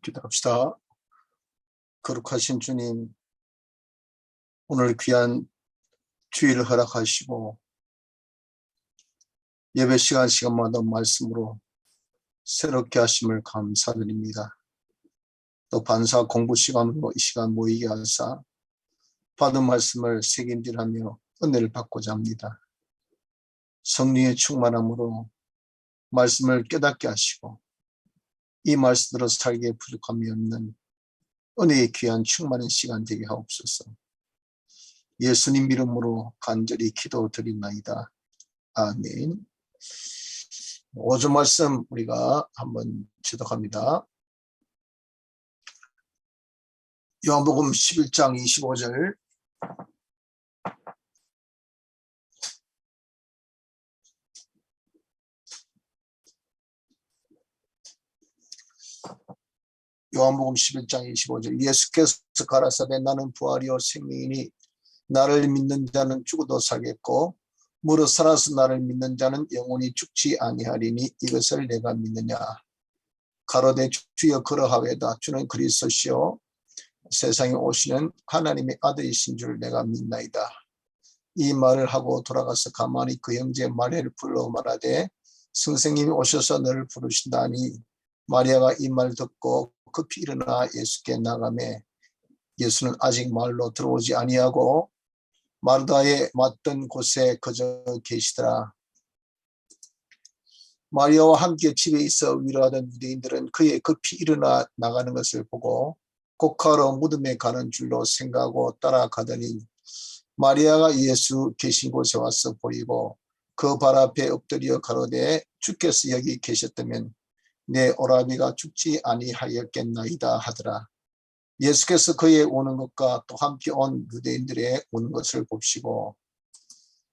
기도합시다. 거룩하신 주님, 오늘 귀한 주일을 허락하시고 예배 시간마다 말씀으로 새롭게 하심을 감사드립니다. 또 반사 공부 시간으로 이 시간 모이게 하사 받은 말씀을 새김질하며 은혜를 받고자 합니다. 성령의 충만함으로 말씀을 깨닫게 하시고 이 말씀으로 살기에 부족함이 없는 은혜의 귀한 충만한 시간 되게 하옵소서. 예수님 이름으로 간절히 기도드리나이다. 아멘. 5주 말씀 우리가 한번 지독합니다. 요한복음 11장 25절. 요한복음 11장 25절. 예수께서 가라사대 나는 부활이요 생명이니 나를 믿는 자는 죽어도 살겠고 무릇 살아서 나를 믿는 자는 영원히 죽지 아니하리니 이것을 내가 믿느냐. 가로되 주여 그러하외다. 주는 그리스도시요 세상에 오시는 하나님의 아들이신 줄 내가 믿나이다. 이 말을 하고 돌아가서 가만히 그 형제 마리아를 불러 말하되 선생님이 오셔서 너를 부르신다니. 마리아가 이 말 듣고 급히 일어나 예수께 나가매 예수는 아직 마을로 들어오지 아니하고 마르다에 맞던 곳에 그저 계시더라. 마리아와 함께 집에 있어 위로하던 유대인들은 그의 급히 일어나 나가는 것을 보고 곡하러 무덤에 가는 줄로 생각하고 따라가더니 마리아가 예수 계신 곳에 와서 보이고 그 발 앞에 엎드려 가로되 주께서 여기 계셨다면 내 오라비가 죽지 아니하였겠나이다 하더라. 예수께서 그의 오는 것과 또 함께 온 유대인들의 오는 것을 봅시고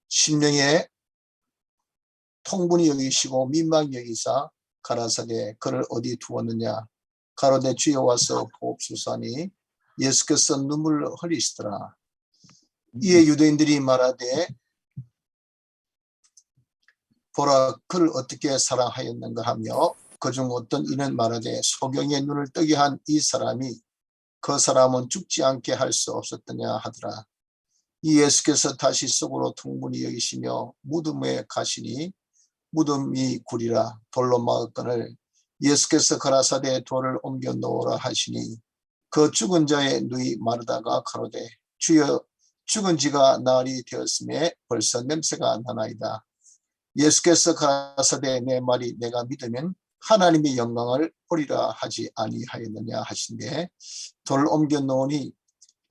심령에 통분히 여기시고 민망히 여기사 가라사대 그를 어디 두었느냐. 가로되 주여 와서 보옵소서하니 예수께서 눈물을 흘리시더라. 이에 유대인들이 말하되 보라 그를 어떻게 사랑하였는가 하며 그중 어떤 이는 말하되 소경의 눈을 뜨게 한 이 사람이 그 사람은 죽지 않게 할 수 없었더냐 하더라. 이 예수께서 다시 속으로 통분히 여기시며 무덤에 가시니 무덤이 구리라 돌로 막았거늘 예수께서 가라사대 돌을 옮겨 놓으라 하시니 그 죽은 자의 누이 마르다가 가로되 주여 죽은 지가 나흘이 되었음에 벌써 냄새가 나나이다. 예수께서 가라사대 내 말이 내가 믿으면 하나님의 영광을 보리라 하지 아니하였느냐 하신대 돌을 옮겨 놓으니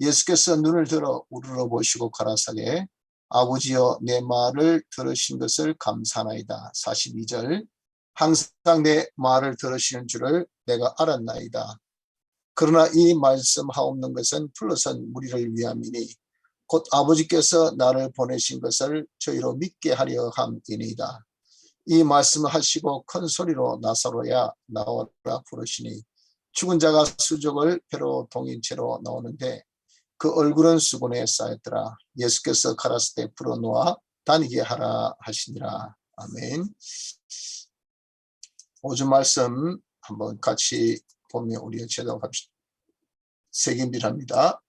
예수께서 눈을 들어 우러러 보시고 가라사대 아버지여 내 말을 들으신 것을 감사하나이다. 42절 항상 내 말을 들으시는 줄을 내가 알았나이다. 그러나 이 말씀하옵는 것은 불러선 무리를 위함이니 곧 아버지께서 나를 보내신 것을 저희로 믿게 하려 함이니이다. 이 말씀을 하시고 큰 소리로 나사로야 나오라 부르시니 죽은 자가 수족을 배로 동인 채로 나오는데 그 얼굴은 수건에 쌓였더라. 예수께서 가라사대 풀어놓아 다니게 하라 하시니라. 아멘. 5주 말씀 한번 같이 보며 우리가 제독합시다. 새김질합니다.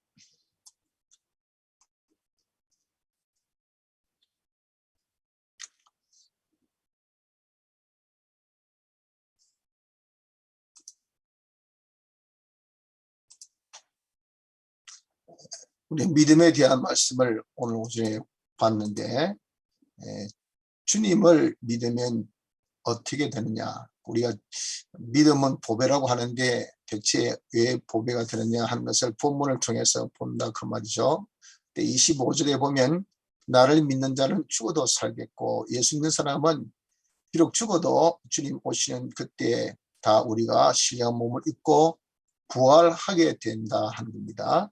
우리 믿음에 대한 말씀을 오늘 오전에 봤는데 주님을 믿으면 어떻게 되느냐. 우리가 믿음은 보배라고 하는데 대체 왜 보배가 되느냐 하는 것을 본문을 통해서 본다 그 말이죠. 25절에 보면 나를 믿는 자는 죽어도 살겠고 예수 믿는 사람은 비록 죽어도 주님 오시는 그때 다 우리가 신령한 몸을 입고 부활하게 된다 하는 겁니다.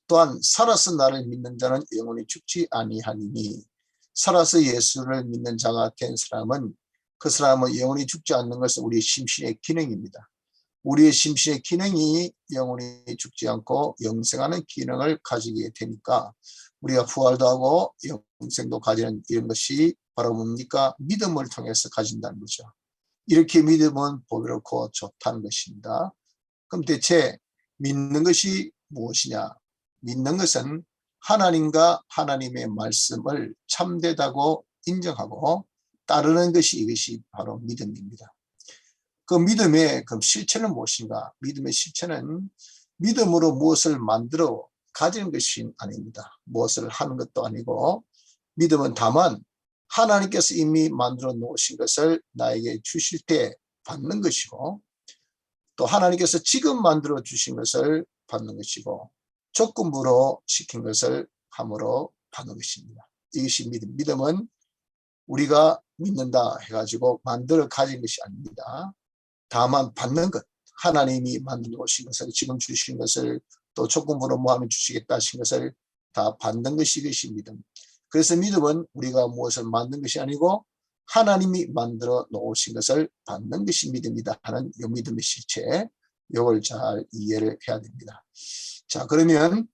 또한 살아서 나를 믿는 자는 영원히 죽지 아니하니니 살아서 예수를 믿는 자가 된 사람은 그 사람은 영원히 죽지 않는 것은 우리의 심신의 기능입니다. 우리의 심신의 기능이 영원히 죽지 않고 영생하는 기능을 가지게 되니까 우리가 부활도 하고 영생도 가지는 이런 것이 바로 뭡니까? 믿음을 통해서 가진다는 거죠. 이렇게 믿음은 보배롭고 좋다는 것입니다. 그럼 대체 믿는 것이 무엇이냐? 믿는 것은 하나님과 하나님의 말씀을 참되다고 인정하고 따르는 것이 이것이 바로 믿음입니다. 그 믿음의 그 실체는 무엇인가? 믿음의 실체는 믿음으로 무엇을 만들어 가지는 것이 아닙니다. 무엇을 하는 것도 아니고 믿음은 다만 하나님께서 이미 만들어 놓으신 것을 나에게 주실 때 받는 것이고 또 하나님께서 지금 만들어 주신 것을 받는 것이고 조건부로 시킨 것을 함으로 받는 것입니다. 이것이 믿음. 믿음은 우리가 믿는다 해가지고 만들어 가진 것이 아닙니다. 다만 받는 것, 하나님이 만들어 오신 것을 지금 주신 것을 또 조건부로 뭐 하면 주시겠다 하신 것을 다 받는 것이 이것이 믿음. 그래서 믿음은 우리가 무엇을 만든 것이 아니고 하나님이 만들어 놓으신 것을 받는 것이 믿음이다 하는 이 믿음의 실체, 이걸 잘 이해를 해야 됩니다. 자, 그러면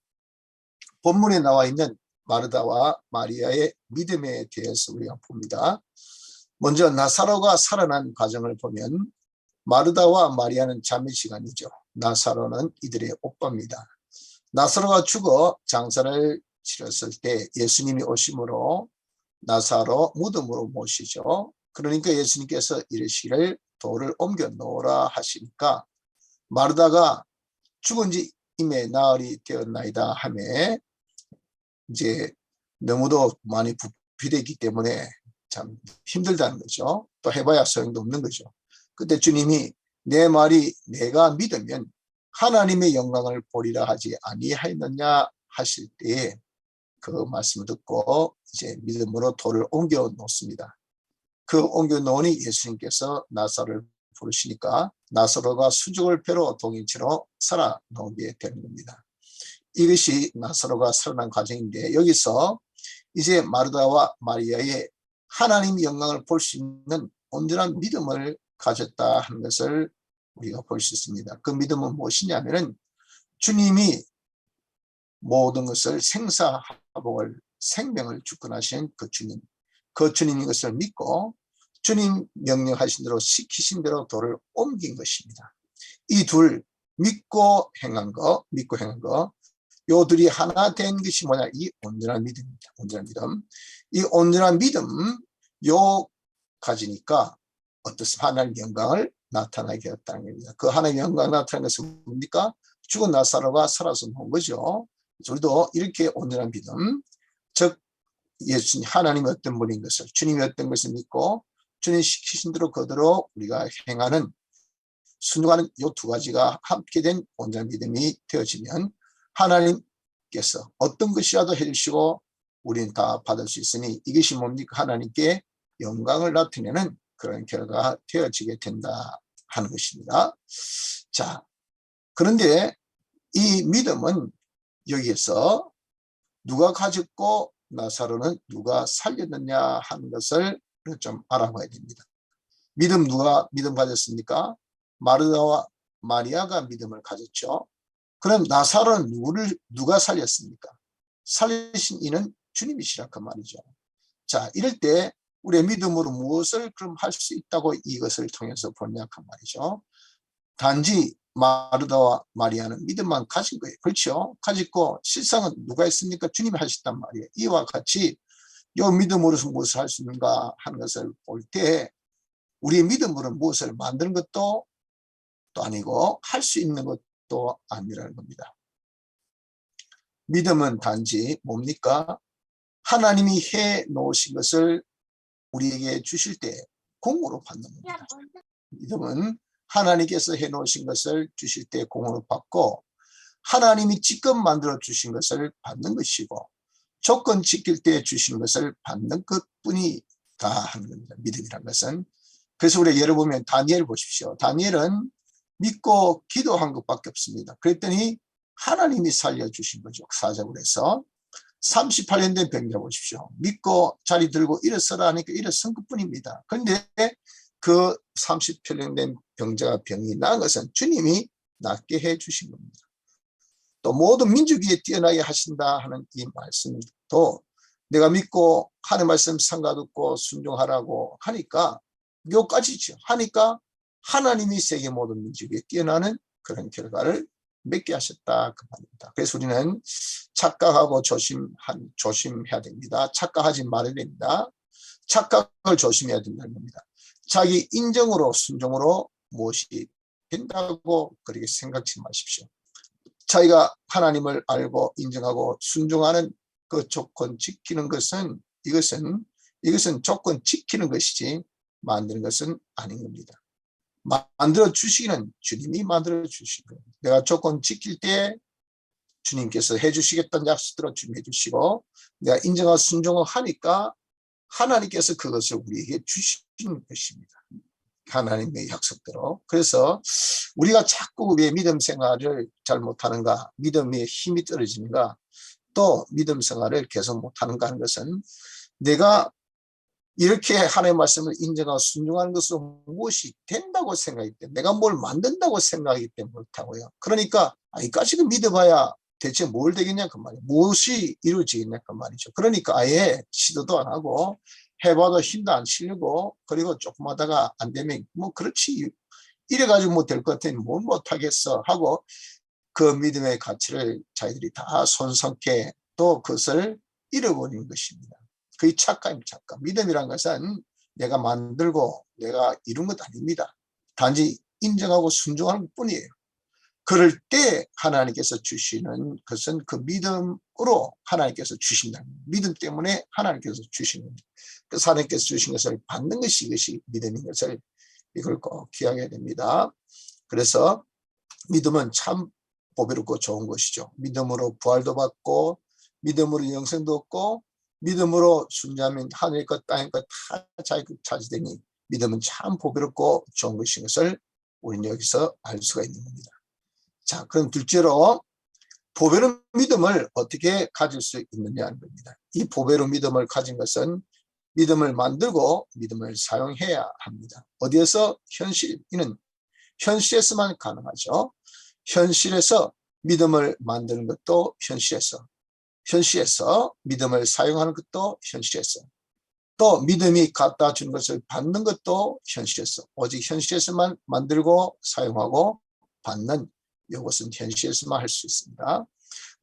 본문에 나와 있는 마르다와 마리아의 믿음에 대해서 우리가 봅니다. 먼저 나사로가 살아난 과정을 보면 마르다와 마리아는 자매시간이죠. 나사로는 이들의 오빠입니다. 나사로가 죽어 장사를 치렀을 때 예수님이 오심으로 나사로 무덤으로 모시죠. 그러니까 예수님께서 이르시기를 돌을 옮겨 놓으라 하시니까 마르다가 죽은 지 이미 나흘이 되었나이다 하며 이제 너무도 많이 부피되기 때문에 참 힘들다는 거죠. 또 해봐야 소용도 없는 거죠. 그때 주님이 내 말이 내가 믿으면 하나님의 영광을 보리라 하지 아니하였느냐 하실 때에 그 말씀을 듣고 이제 믿음으로 돌을 옮겨 놓습니다. 그 옮겨 놓으니 예수님께서 나사로를 부르시니까 나사로가 수족을 펴로 동인치로 살아나오게 되는 겁니다. 이것이 나사로가 살아난 과정인데 여기서 이제 마르다와 마리아의 하나님 영광을 볼 수 있는 온전한 믿음을 가졌다 하는 것을 우리가 볼 수 있습니다. 그 믿음은 무엇이냐면은 주님이 모든 것을 생사화복을 생명을 주권하신 그 주님이 것을 믿고 주님 명령하신 대로 시키신 대로 돌을 옮긴 것입니다. 이 둘 믿고 행한 거 요 둘이 하나 된 것이 뭐냐? 이 온전한 믿음입니다. 온전한 믿음. 이 온전한 믿음 요 가지니까 어떻습니까? 하나님의 영광을 나타나게 되었다는 겁니다. 그 하나님의 영광을 나타나는 것은 뭡니까? 죽은 나사로가 살아서 나온 거죠. 우리도 이렇게 온전한 믿음, 즉 예수님 하나님이 어떤 분인 것을 주님이 어떤 것을 믿고 주님 시키신 대로 그대로 우리가 행하는 순종하는 이 두 가지가 함께 된 온전한 믿음이 되어지면 하나님께서 어떤 것이라도 해주시고 우리는 다 받을 수 있으니 이것이 뭡니까? 하나님께 영광을 나타내는 그런 결과가 되어지게 된다 하는 것입니다. 자, 그런데 이 믿음은 여기에서 누가 가졌고 나사로는 누가 살렸느냐 하는 것을 좀 알아봐야 됩니다. 누가 믿음 가졌습니까? 마르다와 마리아가 믿음을 가졌죠. 그럼 나사로는 누가 살렸습니까? 살리신 이는 주님이시라 그 말이죠. 자, 이럴 때 우리의 믿음으로 무엇을 그럼 할 수 있다고 이것을 통해서 보냐 그 말이죠. 단지 마르다와 마리아는 믿음만 가진 거예요. 그렇죠? 가지고 실상은 누가 했습니까? 주님이 하셨단 말이에요. 이와 같이 이 믿음으로서 무엇을 할 수 있는가 하는 것을 볼 때 우리의 믿음으로 무엇을 만드는 것도 또 아니고 할 수 있는 것도 아니라는 겁니다. 믿음은 단지 뭡니까? 하나님이 해 놓으신 것을 우리에게 주실 때 공으로 받는 겁니다. 믿음은 하나님께서 해 놓으신 것을 주실 때 공으로 받고 하나님이 직접 만들어 주신 것을 받는 것이고 조건 지킬 때 주신 것을 받는 것뿐이 다 하는 겁니다. 믿음이란 것은. 그래서 우리가 예를 보면 다니엘 보십시오. 다니엘은 믿고 기도한 것밖에 없습니다. 그랬더니 하나님이 살려주신 거죠. 사적으로 해서 38년 된 병자 보십시오. 믿고 자리 들고 일어서라 하니까 일어선 것뿐입니다. 그런데 그 38년 된 병자가 병이 나은 것은 주님이 낫게 해주신 겁니다. 또 모든 민족 위에 뛰어나게 하신다 하는 이 말씀도 내가 믿고 하나님 말씀 상가 듣고 순종하라고 하니까 요까지죠. 하니까 하나님이 세계 모든 민족 위에 뛰어나는 그런 결과를 맺게 하셨다 그 말입니다. 그래서 우리는 착각하고 조심해야 됩니다. 착각하지 말아야 됩니다. 착각을 조심해야 된다는 겁니다. 자기 인정으로 순종으로 무엇이 된다고 그렇게 생각지 마십시오. 자기가 하나님을 알고 인정하고 순종하는 그 조건 지키는 것은 이것은 조건 지키는 것이지 만드는 것은 아닌 겁니다. 만들어 주시기는 주님이 만들어 주신 거예요. 내가 조건 지킬 때 주님께서 해주시겠다는 약속대로 주님 해주시고 내가 인정하고 순종을 하니까 하나님께서 그것을 우리에게 주시는 것입니다. 하나님의 약속대로. 그래서 우리가 자꾸 왜 믿음 생활을 잘 못하는가, 믿음의 힘이 떨어지는가, 또 믿음 생활을 계속 못하는가 하는 것은 내가 이렇게 하나님의 말씀을 인정하고 순종하는 것으로 무엇이 된다고 생각하기 때문에, 내가 뭘 만든다고 생각하기 때문에 못하고요. 그러니까 이까지도 믿어봐야 대체 뭘 되겠냐 그 말이에요. 무엇이 이루어지겠냐 그 말이죠. 그러니까 아예 시도도 안 하고 해봐도 힘도 안 실리고, 그리고 조금 하다가 안 되면 뭐 그렇지 이래가지고 뭐 될 것 같으니 뭘 못하겠어 하고 그 믿음의 가치를 자기들이 다 손석해 또 그것을 잃어버리는 것입니다. 그게 착각입니다. 착각. 믿음이란 것은 내가 만들고 내가 이룬 것 아닙니다. 단지 인정하고 순종하는 뿐이에요. 그럴 때 하나님께서 주시는 것은 그 믿음으로 하나님께서 주신다. 믿음 때문에 하나님께서 주시는 겁니다. 그래서 하나님께서 주신 것을 받는 것이 이것이 믿음인 것을 이걸 꼭 기억해야 됩니다. 그래서 믿음은 참 보배롭고 좋은 것이죠. 믿음으로 부활도 받고 믿음으로 영생도 얻고 믿음으로 순자면 하늘의 것 땅의 것 다 자기 것 차지되니 믿음은 참 보배롭고 좋은 것인 것을 우리는 여기서 알 수가 있는 겁니다. 자, 그럼 둘째로 보배로운 믿음을 어떻게 가질 수 있느냐 하는 겁니다. 이 보배로운 믿음을 가진 것은 믿음을 만들고 믿음을 사용해야 합니다. 어디에서? 이는 현실에서만 가능하죠. 현실에서 믿음을 만드는 것도 현실에서 믿음을 사용하는 것도 현실에서, 또 믿음이 갖다 주는 것을 받는 것도 현실에서, 오직 현실에서만 만들고 사용하고 받는 이것은 현실에서만 할 수 있습니다.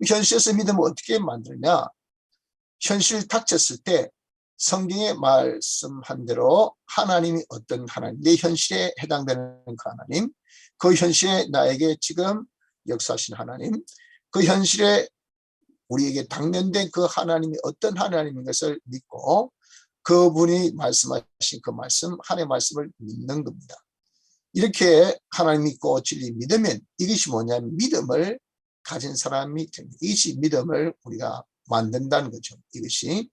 현실에서 믿음을 어떻게 만드느냐? 현실 닥쳤을 때 성경에 말씀한 대로 하나님이 어떤 하나님, 내 현실에 해당되는 그 하나님, 그 현실에 나에게 지금 역사하신 하나님, 그 현실에 우리에게 당면된 그 하나님이 어떤 하나님인 것을 믿고 그분이 말씀하신 그 말씀, 하나님의 말씀을 믿는 겁니다. 이렇게 하나님 믿고 진리 믿으면 이것이 뭐냐면 믿음을 가진 사람이 됩니다. 이것이 믿음을 우리가 만든다는 거죠. 이것이.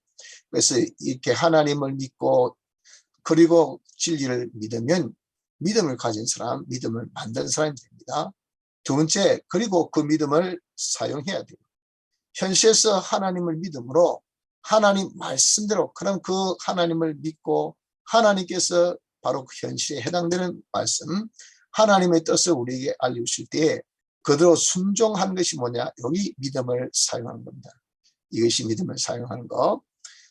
그래서 이렇게 하나님을 믿고 그리고 진리를 믿으면 믿음을 가진 사람, 믿음을 만든 사람이 됩니다. 두 번째, 그리고 그 믿음을 사용해야 돼요. 현실에서 하나님을 믿음으로 하나님 말씀대로, 그럼 그 하나님을 믿고 하나님께서 바로 그 현실에 해당되는 말씀, 하나님의 뜻을 우리에게 알려주실 때에 그대로 순종하는 것이 뭐냐? 여기 믿음을 사용하는 겁니다. 이것이 믿음을 사용하는 것.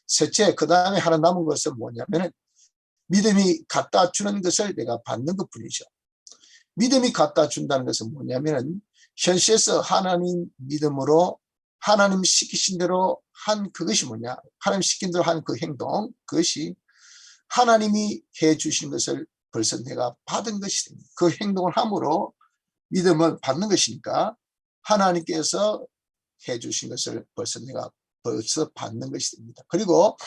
셋째, 그 다음에 하나 남은 것은 뭐냐면 믿음이 갖다 주는 것을 내가 받는 것 뿐이죠. 믿음이 갖다 준다는 것은 뭐냐면 현실에서 하나님 믿음으로 하나님 시키신 대로 한 그것이 뭐냐? 하나님 시킨 대로 한 그 행동, 그것이 하나님이 해 주신 것을 벌써 내가 받은 것이 됩니다. 그 행동을 함으로 믿음을 받는 것이니까 하나님께서 해 주신 것을 벌써 내가 받는 것이 됩니다. 그리고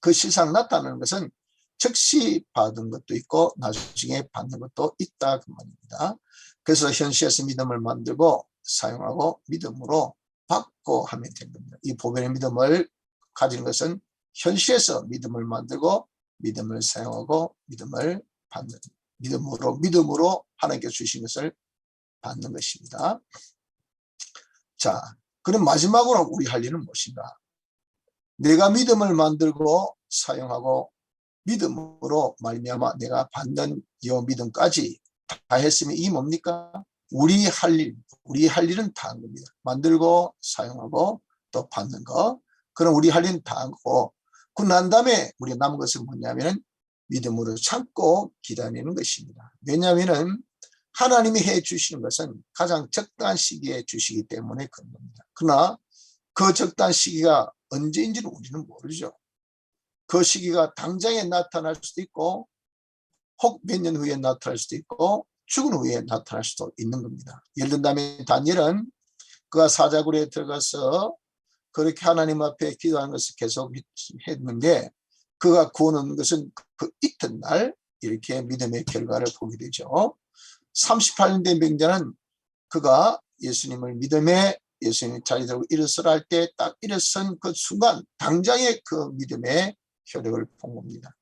그 실상 나타나는 것은 즉시 받은 것도 있고 나중에 받는 것도 있다 그 말입니다. 그래서 현실에서 믿음을 만들고 사용하고 믿음으로 받고 하면 되는 겁니다. 이 보배의 믿음을 가지는 것은 현실에서 믿음을 만들고 믿음을 사용하고 믿음을 받는, 믿음으로 하나님께 주신 것을 받는 것입니다. 자, 그럼 마지막으로 우리 할 일은 무엇인가? 내가 믿음을 만들고 사용하고 믿음으로 말미암아 내가 받는 이 믿음까지 다 했으면 이게 뭡니까? 우리 할 일은 다 한 겁니다. 만들고 사용하고 또 받는 거. 그럼 우리 할 일은 다 하고 그 난 다음에 우리가 남은 것은 뭐냐면 믿음으로 참고 기다리는 것입니다. 왜냐하면 하나님이 해 주시는 것은 가장 적당한 시기에 주시기 때문에 그런 겁니다. 그러나 그 적당한 시기가 언제인지는 우리는 모르죠. 그 시기가 당장에 나타날 수도 있고 혹 몇 년 후에 나타날 수도 있고 죽은 후에 나타날 수도 있는 겁니다. 예를 든다면 다니엘은 그가 사자굴에 들어가서 그렇게 하나님 앞에 기도하는 것을 계속 했는데 그가 구원한 것은 그 이튿날 이렇게 믿음의 결과를 보게 되죠. 38년 된 병자는 그가 예수님을 믿음에 예수님이 자리 들고 일어서라 할 때 딱 일어선 그 순간 당장에 그 믿음의 효력을 본 겁니다.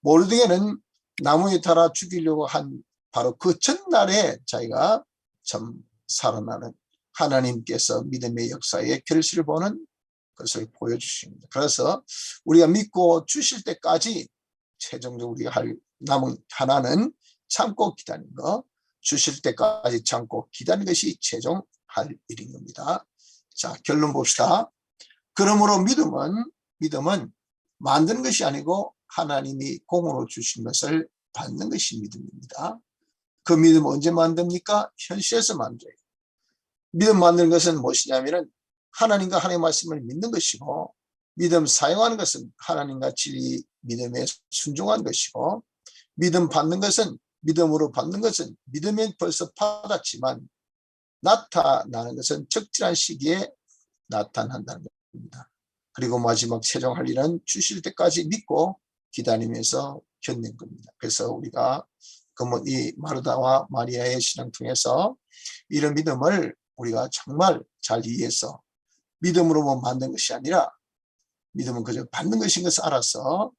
모르드게는 나무에 달아 죽이려고 한 바로 그 전날에 자기가 참 살아나는 하나님께서 믿음의 역사의 결실을 보는 것을 보여주십니다. 그래서 우리가 믿고 주실 때까지 최종적으로 우리가 할 남은 하나는 참고 기다리는 것, 주실 때까지 참고 기다리는 것이 최종 할 일인 겁니다. 자, 결론 봅시다. 그러므로 믿음은 만드는 것이 아니고 하나님이 공으로 주신 것을 받는 것이 믿음입니다. 그 믿음은 언제 만듭니까? 현실에서 만들어요. 믿음 만드는 것은 무엇이냐면은 하나님과 하나님의 말씀을 믿는 것이고, 믿음 사용하는 것은 하나님과 진리 믿음에 순종한 것이고, 믿음으로 받는 것은 믿으면 벌써 받았지만 나타나는 것은 적절한 시기에 나타난다는 겁니다. 그리고 마지막 최종할 일은 주실 때까지 믿고 기다리면서 견딘 겁니다. 그래서 우리가 이 마르다와 마리아의 신앙 통해서 이런 믿음을 우리가 정말 잘 이해해서 믿음으로만 만든 것이 아니라 믿음은 그저 받는 것인 것을 알아서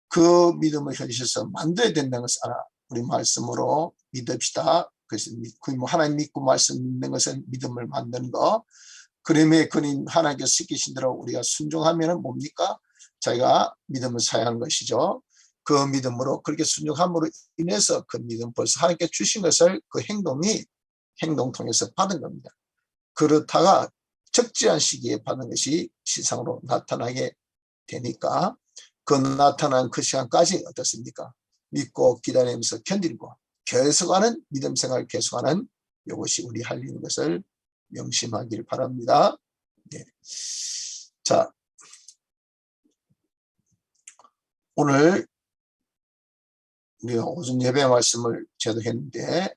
그 믿음을 현실에서 만들어야 된다는 것을 알아 우리 말씀으로 믿읍시다. 그래서 하나님 믿고 말씀 믿는 것은 믿음을 만드는 거. 그러면 그님 하나님께서 시키신 대로 우리가 순종하면 뭡니까? 자기가 믿음을 사용한 것이죠. 그 믿음으로 그렇게 순종함으로 인해서 그 믿음 벌써 하나님께 주신 것을 그 행동 통해서 받은 겁니다. 그렇다가 적절한 시기에 받는 것이 시상으로 나타나게 되니까 그 나타난 그 시간까지 어떻습니까? 믿고 기다리면서 견디고 계속하는 믿음 생활을 계속하는 이것이 우리 할 일인 것을 명심하길 바랍니다. 네. 자, 오늘 우리가 오전 예배 말씀을 제도했는데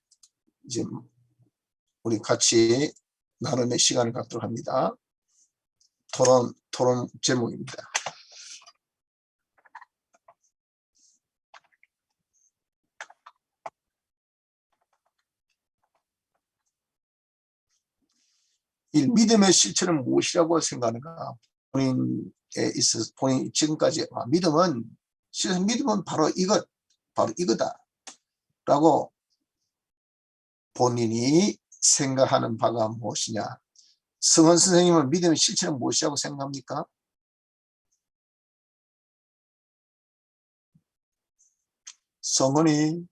이제 우리 같이 나눔의 시간을 갖도록 합니다. 토론 제목입니다. 이 믿음의 실체는 무엇이라고 생각하는가? 본인이 지금까지 믿음은 바로 이거다라고 본인이 생각하는 바가 무엇이냐? 성원 선생님은 믿음의 실체는 무엇이라고 생각합니까? 성원이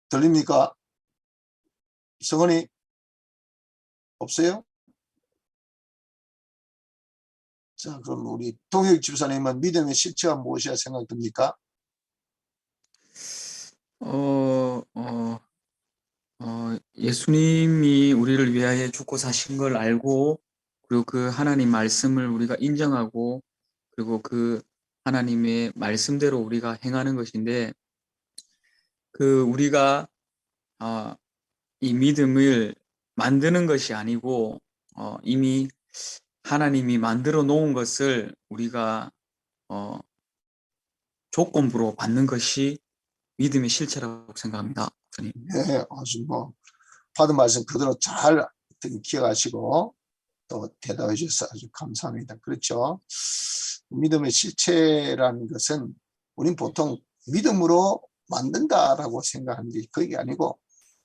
들립니까? 성원이 없어요? 자, 그럼 우리 동혁 집사님은 믿음의 실체가 무엇이라 생각됩니까? 예수님이 우리를 위하여 죽고 사신 걸 알고, 그리고 그 하나님 말씀을 우리가 인정하고, 그리고 그 하나님의 말씀대로 우리가 행하는 것인데, 우리가 이 믿음을 만드는 것이 아니고 이미 하나님이 만들어 놓은 것을 우리가 조건부로 받는 것이 믿음의 실체라고 생각합니다. 네, 아주 받은 말씀 그대로 잘 기억하시고 또 대답해 주셔서 아주 감사합니다. 그렇죠. 믿음의 실체라는 것은 우리는 보통 믿음으로 만든다라고 생각하는데 그게 아니고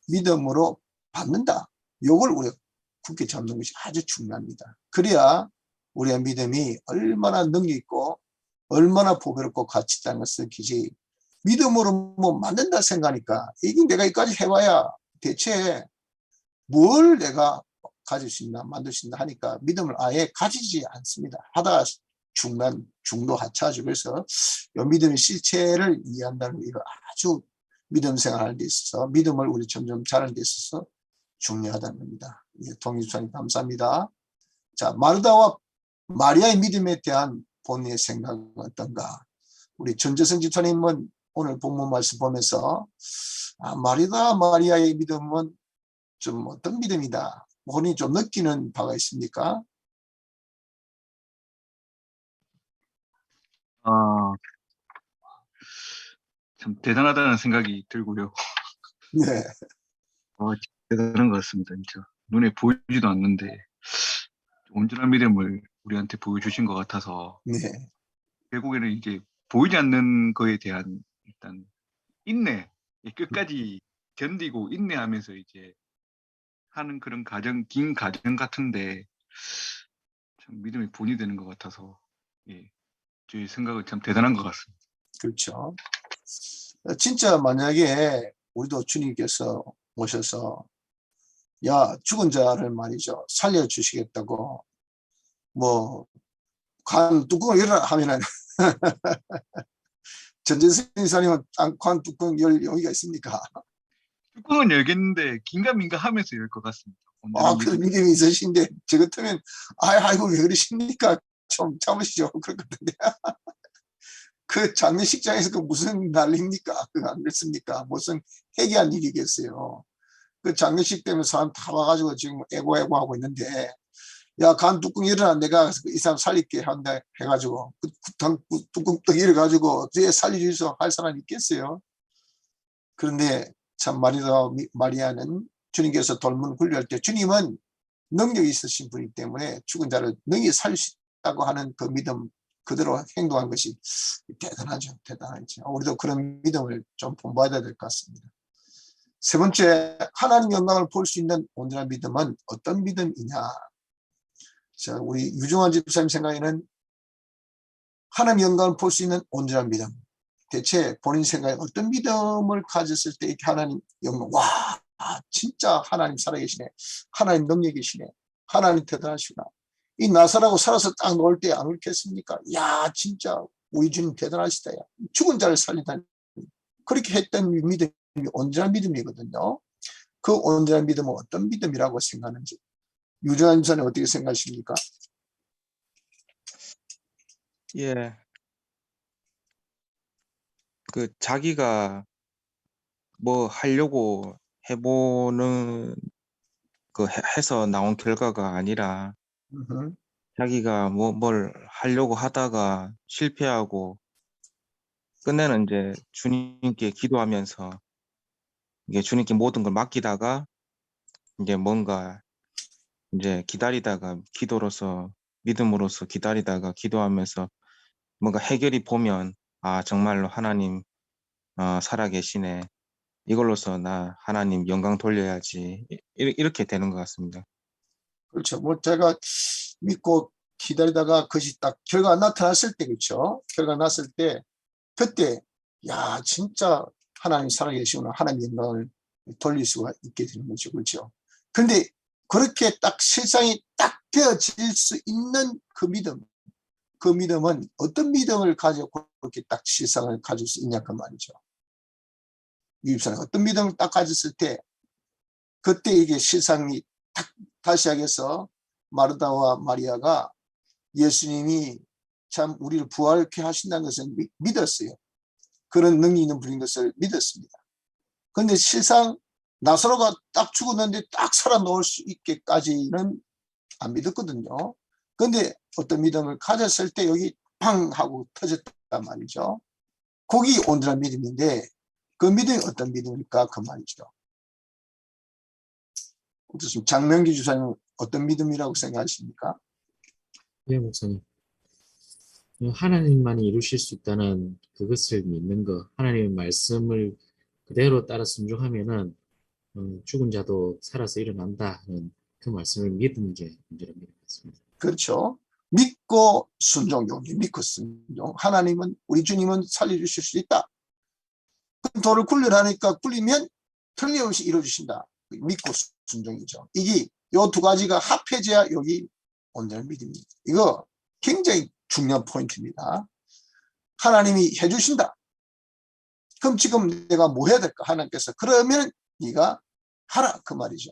믿음으로 받는다. 이걸 우리가 굳게 잡는 것이 아주 중요합니다. 그래야 우리의 믿음이 얼마나 능력 있고 얼마나 보배롭고 가치 있다는 것을 느끼지 믿음으로 만든다 생각하니까 이게 내가 여기까지 해봐야 대체 뭘 내가 가질 수 있나 만들 수 있나 하니까 믿음을 아예 가지지 않습니다. 하다가 중도 하차하죠. 그래서 이 믿음의 실체를 이해한다는 거 이거 아주 믿음 생활할 데 있어서 믿음을 우리 점점 잘하는 데 있어서 중요하다는 겁니다. 예, 동의주사님 감사합니다. 자, 마르다와 마리아의 믿음에 대한 본인의 생각은 어떤가? 우리 전재성 집사님은 오늘 본문 말씀 보면서 마르다 마리아의 믿음은 좀 어떤 믿음이다. 본인이 좀 느끼는 바가 있습니까? 아, 참 대단하다는 생각이 들고요. 네, 진짜 대단한 것 같습니다, 진짜. 눈에 보이지도 않는데 온전한 믿음을 우리한테 보여주신 것 같아서 네, 결국에는 이제 보이지 않는 거에 대한 일단 인내, 끝까지 견디고 인내하면서 이제 하는 그런 긴 과정 같은데 참 믿음이 본이 되는 것 같아서 예, 제 생각은 참 대단한 것 같습니다. 그렇죠. 진짜 만약에 우리도 주님께서 오셔서 야, 죽은 자를 말이죠. 살려주시겠다고 뭐 관 뚜껑을 열어라 하면은 전재승 이사님은 관 뚜껑 열 용의가 있습니까? 뚜껑은 열겠는데 긴가민가 하면서 열 것 같습니다. 그 믿음이 있으신데 저 같으면 아이고 왜 그러십니까? 좀 참으시죠. 그렇거든요. 그 장례식장에서 그 무슨 난리입니까? 그거 안 그렇습니까? 무슨 해괴한 일이겠어요. 그 장례식 때문에 사람 다 와가지고 지금 애고애고 하고 있는데 야, 간 뚜껑 열어라. 내가 이 사람 살릴게 한다 해가지고 뚜껑 떡 열어가지고 뒤에 살려주소 할 사람 있겠어요? 그런데 참 마리아는 주님께서 돌문 굴려할 때 주님은 능력이 있으신 분이기 때문에 죽은 자를 능히 살릴 수 있다고 하는 그 믿음 그대로 행동한 것이 대단하죠. 대단하죠. 우리도 그런 믿음을 좀 본받아야 될 것 같습니다. 세 번째, 하나님 영광을 볼 수 있는 온전한 믿음은 어떤 믿음이냐? 자, 우리 유중환 집사님 생각에는 하나님 영광을 볼 수 있는 온전한 믿음. 대체 본인 생각에 어떤 믿음을 가졌을 때 이렇게 하나님 영광, 와, 진짜 하나님 살아계시네. 하나님 능력이시네. 하나님 대단하시구나. 이 나사라고 살아서 딱 놓을 때 안 그렇겠습니까? 야, 진짜 우리 주님 대단하시다. 야. 죽은 자를 살리다니. 그렇게 했던 믿음이 온전한 믿음이거든요. 그 온전한 믿음은 어떤 믿음이라고 생각하는지. 유정환 집사님 어떻게 생각하십니까? 예, 그 자기가 뭐 하려고 해보는 해서 나온 결과가 아니라 자기가 뭘 하려고 하다가 실패하고 끝내는 이제 주님께 기도하면서 이게 주님께 모든 걸 맡기다가 이제 뭔가 이제 기다리다가 기도로서 믿음으로서 기다리다가 기도하면서 뭔가 해결이 보면 정말로 하나님 살아계시네. 이걸로서 나 하나님 영광 돌려야지. 이렇게 되는 것 같습니다. 그렇죠. 뭐 제가 믿고 기다리다가 그것이 딱 결과가 나타났을 때, 그렇죠. 결과가 났을 때 그때 야, 진짜 하나님 살아계시구나. 하나님 영광을 돌릴 수가 있게 되는 거죠. 그렇죠. 그런데 그렇게 딱 실상이 딱 되어질 수 있는 그 믿음은 어떤 믿음을 가지고 그렇게 딱 실상을 가질 수 있냐 그 말이죠. 유입사는 어떤 믿음을 딱 가졌을 때 그때 이게 실상이 딱 다시 하겠어 마르다와 마리아가 예수님이 참 우리를 부활케 하신다는 것을 믿었어요. 그런 능력 있는 분인 것을 믿었습니다. 그런데 실상 나사로가 딱 죽었는데 딱 살아놓을 수 있게까지는 안 믿었거든요. 그런데 어떤 믿음을 가졌을 때 여기 팡 하고 터졌단 말이죠. 거기 온전한 믿음인데 그 믿음이 어떤 믿음일까 그 말이죠. 어떻습니까? 장명기 주사님 어떤 믿음이라고 생각하십니까? 네, 목사님. 하나님만이 이루실 수 있다는 그것을 믿는 것, 하나님의 말씀을 그대로 따라 순종하면은 죽은 자도 살아서 일어난다 하는 그 말씀을 믿는 게 온전한 믿음 같습니다. 그렇죠. 믿고 순종, 여기 믿고 순종. 하나님은 우리 주님은 살려주실 수 있다. 그 돌을 굴리라니까 굴리면 틀림없이 이루어주신다. 믿고 순종이죠. 이게 요 두 가지가 합해져야 여기 온전한 믿음입니다. 이거 굉장히 중요한 포인트입니다. 하나님이 해주신다. 그럼 지금 내가 뭐 해야 될까? 하나님께서 그러면 네가 하라 그 말이죠.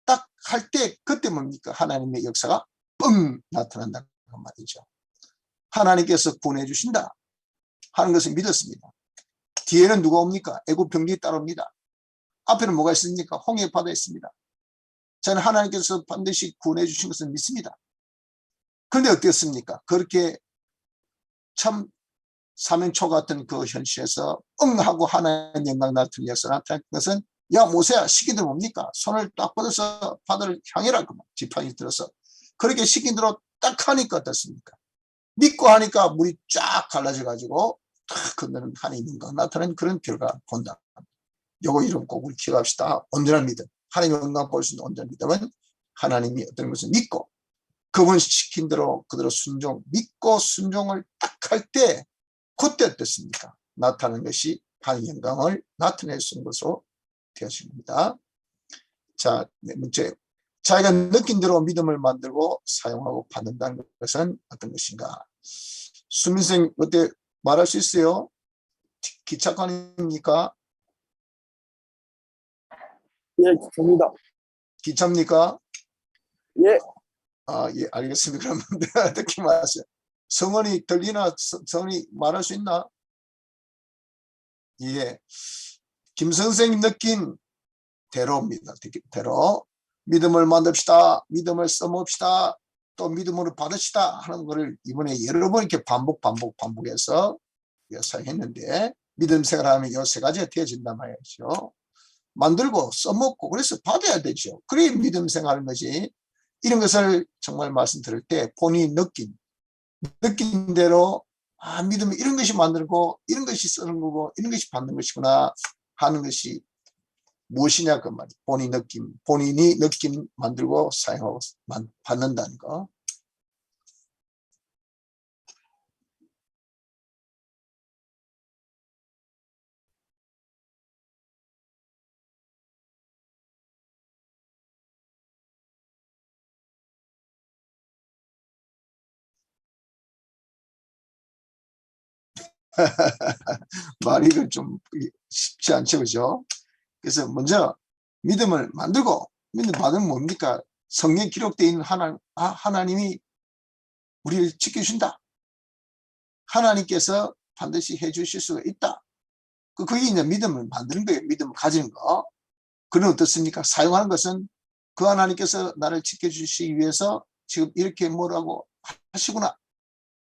딱 할 때 그때 뭡니까? 하나님의 역사가 뻥 나타난다는 그 말이죠. 하나님께서 구원해 주신다 하는 것을 믿었습니다. 뒤에는 누가 옵니까? 애굽 병력이 따라옵니다. 앞에는 뭐가 있습니까? 홍해 바다 있습니다. 저는 하나님께서 반드시 구원해 주신 것을 믿습니다. 그런데 어땠습니까? 그렇게 참 사면초 같은 그 현실에서 하고 하나님의 영광 나타낸 역사 나타난 것은 야 모세야 시키들 뭡니까? 손을 딱 뻗어서 바다를 향해라 그 지팡이 들어서 그렇게 시킨 대로 딱 하니까 어떻습니까? 믿고 하니까 물이 쫙 갈라져 가지고 탁 건너는 하나님의 영광 나타나는 그런 결과 본다. 요거 이름 꼭 우리 기억합시다. 온전한 믿음. 하나님의 영광 볼 수 있는 온전한 믿음은 하나님이 어떤 것을 믿고 그분 시킨 대로 그대로 순종 믿고 순종을 딱 할 때 그때 어떻습니까? 나타나는 것이 하나님의 영광을 나타낼 수 있는 것으로 되어집니다. 자, 네 번째. 자기가 느낀 대로 믿음을 만들고 사용하고 받는다는 것은 어떤 것인가? 수민생 어때 말할 수 있어요? 기차관입니까? 예, 됩니다. 기차입니까? 예, 아, 예, 알겠습니다. 그러면 내가 어떻게 말하세요? 성원이 들리나? 성원이 말할 수 있나? 예. 김 선생님 느낀 대로입니다. 대로. 믿음을 만듭시다. 믿음을 써봅시다. 또 믿음으로 받으시다 하는 것을 이번에 여러 번 이렇게 반복해서 사용했는데 믿음 생활하면 이 세 가지가 되어진단 말이죠. 만들고 써먹고 그래서 받아야 되죠. 그래 믿음 생활하는 거지. 이런 것을 정말 말씀 들을 때 본인이 느낀 대로 아 믿음은 이런 것이 만들고 이런 것이 쓰는 거고 이런 것이 받는 것이구나 하는 것이 무엇이냐 그 말이에요. 본인이 느낌 만들고 사용하고 받는다는 거. 말이 좀 쉽지 않죠, 그죠? 그래서 먼저 믿음을 만들고 믿음 받으면 뭡니까? 성경에 기록되어 있는 하나님이 우리를 지켜준다. 하나님께서 반드시 해주실 수가 있다. 그게 이제 믿음을 만드는 거예요. 믿음을 가지는 거. 그는 어떻습니까? 사용하는 것은 그 하나님께서 나를 지켜주시기 위해서 지금 이렇게 뭐라고 하시구나.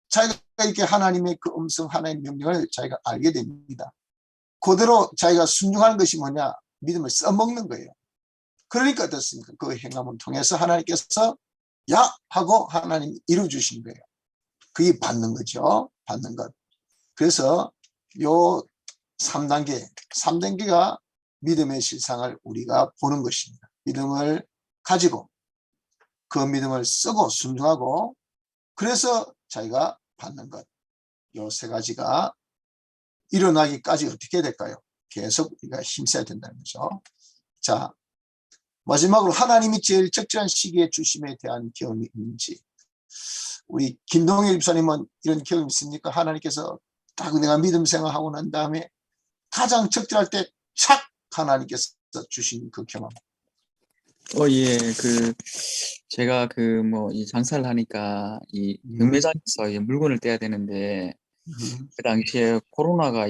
자기가 이렇게 하나님의 그 음성, 하나님의 명령을 자기가 알게 됩니다. 그대로 자기가 순종하는 것이 뭐냐? 믿음을 써먹는 거예요. 그러니까 어떻습니까? 그 행함을 통해서 하나님께서 야! 하고 하나님이 이루어주신 거예요. 그게 받는 거죠. 받는 것. 그래서 요 3단계가 믿음의 실상을 우리가 보는 것입니다. 믿음을 가지고 그 믿음을 쓰고 순종하고 그래서 자기가 받는 것. 요 세 가지가 일어나기까지 어떻게 해야 될까요? 계속 우리가 힘써야 된다는 거죠. 자, 마지막으로 하나님이 제일 적절한 시기에 주심에 대한 경험이 있는지 우리 김동일 집사님은 이런 경험이 있습니까? 하나님께서 딱 내가 믿음 생활하고 난 다음에 가장 적절할 때 착 하나님께서 주신 그 경험. 예, 제가 이 장사를 하니까 이 경매장에서 이 물건을 떼야 되는데, 그 당시에 코로나가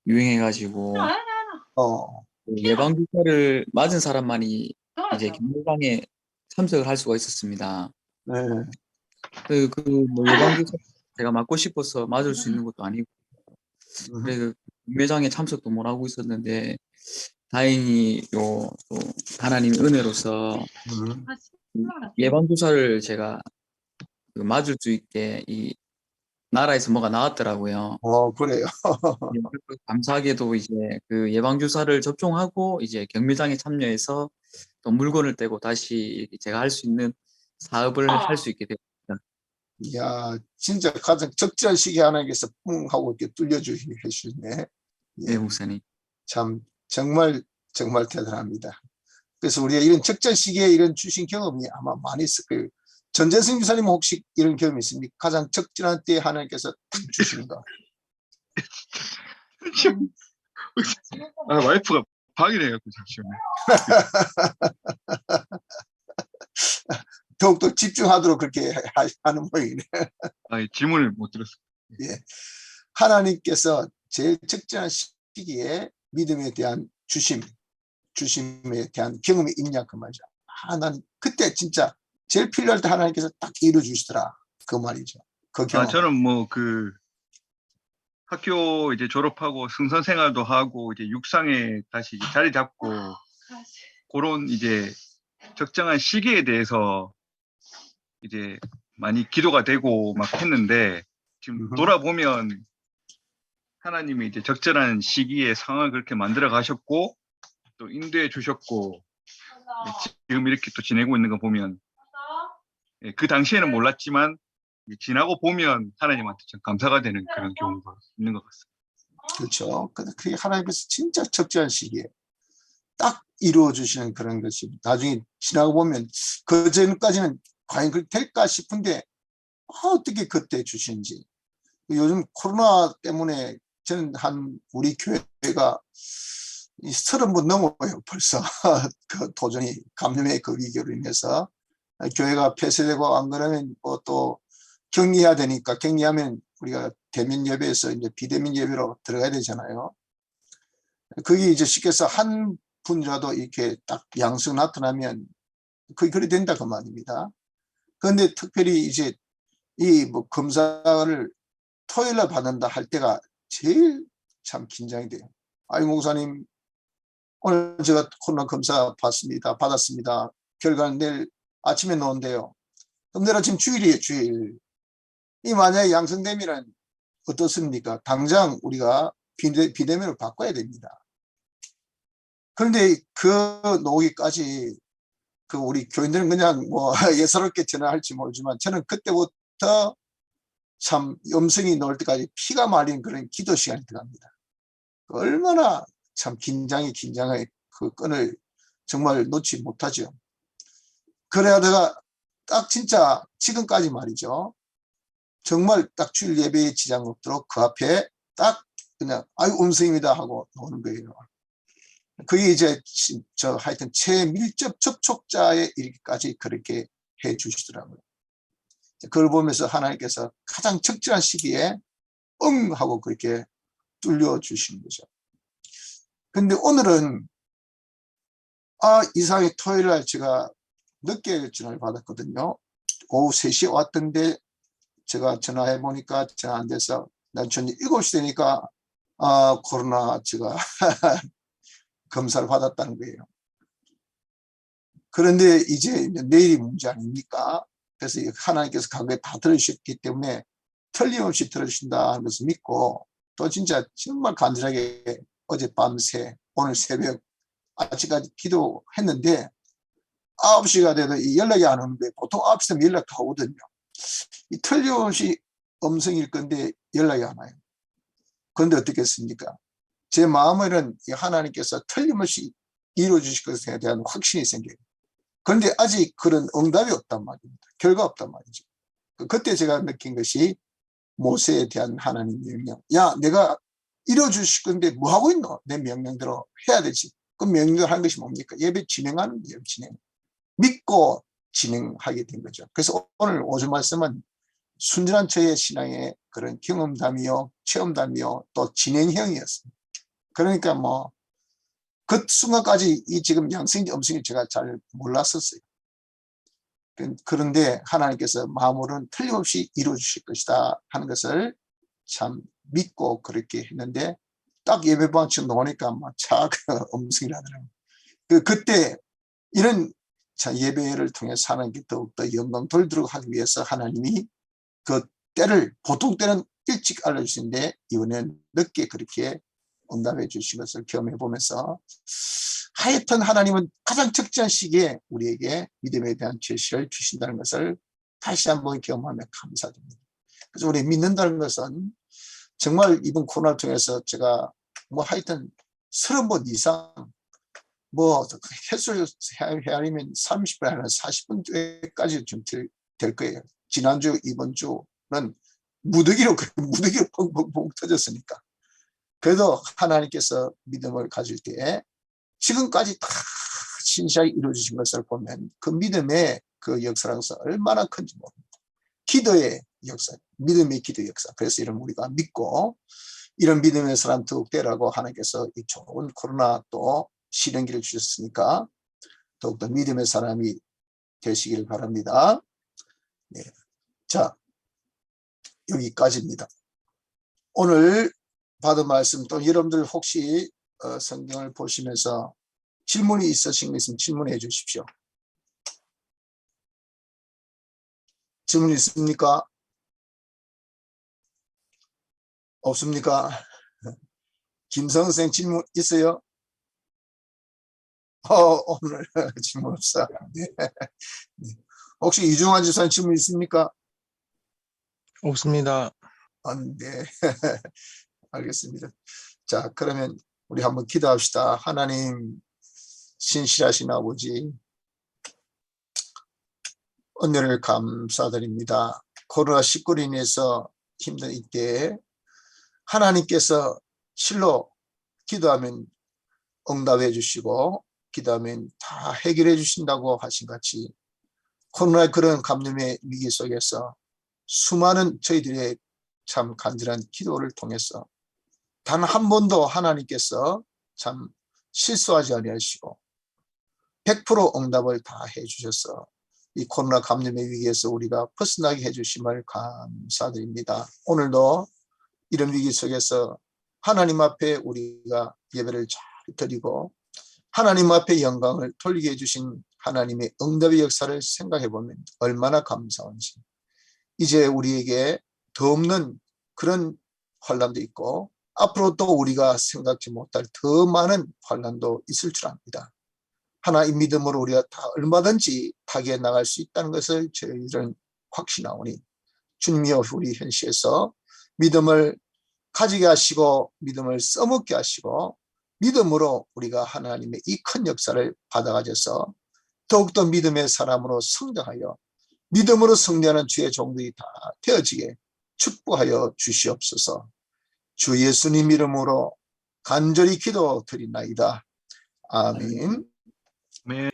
유행해가지고, 그 예방주사를 맞은 사람만이 이제 경매장에 참석을 할 수가 있었습니다. 네. 예방주사 제가 맞고 싶어서 맞을 수 있는 것도 아니고, 그래 경매장에 참석도 못 하고 있었는데, 다행히 또 하나님의 은혜로서 예방주사를 제가 맞을 수 있게 이 나라에서 뭐가 나왔더라고요. 그래요. 감사하게도 이제 그 예방주사를 접종하고 이제 경매장에 참여해서 또 물건을 떼고 다시 제가 할 수 있는 사업을 할 수 있게 됐습니다. 이야, 진짜 가장 적절한 시기에 하나님께서 뿡 하고 이렇게 뚫려주시네. 네, 목사님. 참 정말 대단합니다. 그래서 우리가 이런 적절 시기에 이런 주신 경험이 아마 많이 있을 거예요. 전재승 기사님은 혹시 이런 경험이 있습니까? 가장 적절한 때에 하나님께서 딱 주시는 거. 지금 와이프가 방해를 해갖고 잠시만요. 더욱더 집중하도록 그렇게 하는 모양이네. 질문을 못 들었어요. 예. 하나님께서 제일 적절한 시기에 믿음에 대한 주심에 대한 경험이 있냐 그 말이죠. 난 그때 진짜 제일 필요할 때 하나님께서 딱 이루어 주시더라 그 말이죠. 그 경험. 저는 뭐 그 학교 이제 졸업하고 승선 생활도 하고 이제 육상에 다시 이제 자리 잡고 그런 이제 적정한 시기에 대해서 이제 많이 기도가 되고 막 했는데 지금 돌아보면 하나님이 이제 적절한 시기에 상황을 그렇게 만들어 가셨고 또 인도해 주셨고 지금 이렇게 또 지내고 있는 거 보면 그 당시에는 몰랐지만 지나고 보면 하나님한테 참 감사가 되는 그런 경우가 있는 것 같습니다. 그렇죠. 그게 하나님께서 진짜 적절한 시기에 딱 이루어 주시는 그런 것이 나중에 지나고 보면 그 전까지는 과연 그렇게 될까 싶은데 어떻게 그때 주시는지. 요즘 코로나 때문에 저는 우리 교회가 30번 넘어요 벌써. 그 도전이 감염의 그 위기로 인해서 교회가 폐쇄되고 안 그러면 뭐 또 격리해야 되니까 격리하면 우리가 대면 예배에서 이제 비대면 예배로 들어가야 되잖아요. 그게 이제 쉽게 해서 한 분이라도 이렇게 딱 양성 나타나면 그게 그리 된다 그 말입니다. 그런데 특별히 이제 이 뭐 검사를 토요일날 받는다 할 때가 제일 참 긴장이 돼요. 아이 목사님 오늘 제가 코로나 검사 받았습니다. 결과는 내일 아침에 나온대요. 그럼 내일 아침 주일이에요 주일. 이 만약에 양성되면 어떻습니까? 당장 우리가 비대면으로 바꿔야 됩니다. 그런데 그 노기까지 그 우리 교인들은 그냥 뭐 예사롭게 전화할지 모르지만 저는 그때부터 참 음성이 나올 때까지 피가 말린 그런 기도 시간이 들어갑니다. 얼마나 참 긴장의 그 끈을 정말 놓지 못하죠. 그래야 내가 딱 진짜 지금까지 말이죠. 정말 딱 주일 예배에 지장 없도록 그 앞에 딱 그냥 아유 음성입니다 하고 나오는 거예요. 그게 이제 하여튼 최밀접 접촉자에 이르기까지 그렇게 해 주시더라고요. 그걸 보면서 하나님께서 가장 적절한 시기에 응 하고 그렇게 뚫려 주시는 거죠. 근데 오늘은 이상하게 토요일 날 제가 늦게 전화를 받았거든요. 오후 3시에 왔던데 제가 전화해 보니까 전화 안 돼서 난 저녁 7시 되니까 코로나 제가 검사를 받았다는 거예요. 그런데 이제 내일이 문제 아닙니까? 그래서 하나님께서 과거에 다 들어주셨기 때문에 틀림없이 들어주신다 하는 것을 믿고 또 진짜 정말 간절하게 어제 밤새 오늘 새벽 아침까지 기도했는데 9시가 돼도 연락이 안 오는데 보통 9시 되면 연락 다 오거든요. 이 틀림없이 음성일 건데 연락이 안 와요. 그런데 어떻겠습니까? 제 마음에는 하나님께서 틀림없이 이루어 주실 것에 대한 확신이 생겨요. 그런데 아직 그런 응답이 없단 말입니다. 결과 없단 말이죠. 그때 제가 느낀 것이 모세에 대한 하나님의 명령. 야, 내가 이루어 주실 건데 뭐 하고 있노? 내 명령대로 해야 되지. 그 명령을 하는 것이 뭡니까? 예배 진행하는 거예요. 믿고 진행하게 된 거죠. 그래서 오늘 오전 말씀은 순전한 저의 신앙의 그런 경험담이요, 체험담이요, 또 진행형이었습니다. 그러니까 뭐 그 순간까지 이 지금 양성인지 음성인지 제가 잘 몰랐었어요. 그런데 하나님께서 마음으로는 틀림없이 이루어 주실 것이다 하는 것을 참 믿고 그렇게 했는데 딱 예배방 지금 나오니까 막 음성이 나더라고요. 그때 이런 예배를 통해서 하나님께 더욱더 영광 돌리도록 하기 위해서 하나님이 그 때를 보통 때는 일찍 알려주시는데 이번엔 늦게 그렇게 응답해 주신 것을 경험해 보면서 하여튼 하나님은 가장 적절한 시기에 우리에게 믿음에 대한 제시를 주신다는 것을 다시 한번 경험하며 감사드립니다. 그래서 우리 믿는다는 것은 정말 이번 코로나를 통해서 제가 뭐 하여튼 30번 이상 뭐 횟수를 헤아리면 30분 아니라 40분까지 좀 될 거예요. 지난주 이번 주는 무더기로 펑펑펑 터졌으니까 그래도 하나님께서 믿음을 가질 때 지금까지 다 신실하게 이루어주신 것을 보면 그 믿음의 그 역사라서 얼마나 큰지 모릅니다. 기도의 역사, 믿음의 기도의 역사. 그래서 이런 우리가 믿고 이런 믿음의 사람 더욱 되라고 하나님께서 이 좋은 코로나 또 시련기를 주셨으니까 더욱더 믿음의 사람이 되시기를 바랍니다. 네. 자, 여기까지입니다. 오늘 받은 말씀 또 여러분들 혹시 성경을 보시면서 질문이 있으신 것 있으면 질문해 주십시오. 질문 있습니까? 없습니까? 김성 선생 질문 있어요? 오늘 질문 없어. 네. 네. 혹시 이중환 집사님 질문 있습니까? 없습니다. 네. 알겠습니다. 자, 그러면 우리 한번 기도합시다. 하나님, 신실하신 아버지, 은혜를 감사드립니다. 코로나19로 인해서 힘든 이때에 하나님께서 실로 기도하면 응답해 주시고 기도하면 다 해결해 주신다고 하신 같이 코로나 그런 감염의 위기 속에서 수많은 저희들의 참 간절한 기도를 통해서 단 한 번도 하나님께서 참 실수하지 아니하시고 100% 응답을 다 해주셔서 이 코로나 감염의 위기에서 우리가 벗어나게 해주심을 감사드립니다. 오늘도 이런 위기 속에서 하나님 앞에 우리가 예배를 잘 드리고 하나님 앞에 영광을 돌리게 해주신 하나님의 응답의 역사를 생각해 보면 얼마나 감사한지. 이제 우리에게 더 없는 그런 환난도 있고 앞으로 또 우리가 생각지 못할 더 많은 환난도 있을 줄 압니다. 하나님 믿음으로 우리가 다 얼마든지 타개해 나갈 수 있다는 것을 저희들은 확신하오니 주님이여 우리 현시에서 믿음을 가지게 하시고 믿음을 써먹게 하시고 믿음으로 우리가 하나님의 이 큰 역사를 받아가져서 더욱더 믿음의 사람으로 성장하여 믿음으로 승리하는 주의 종들이 다 되어지게 축복하여 주시옵소서. 주 예수님 이름으로 간절히 기도드리나이다. 아멘. 네.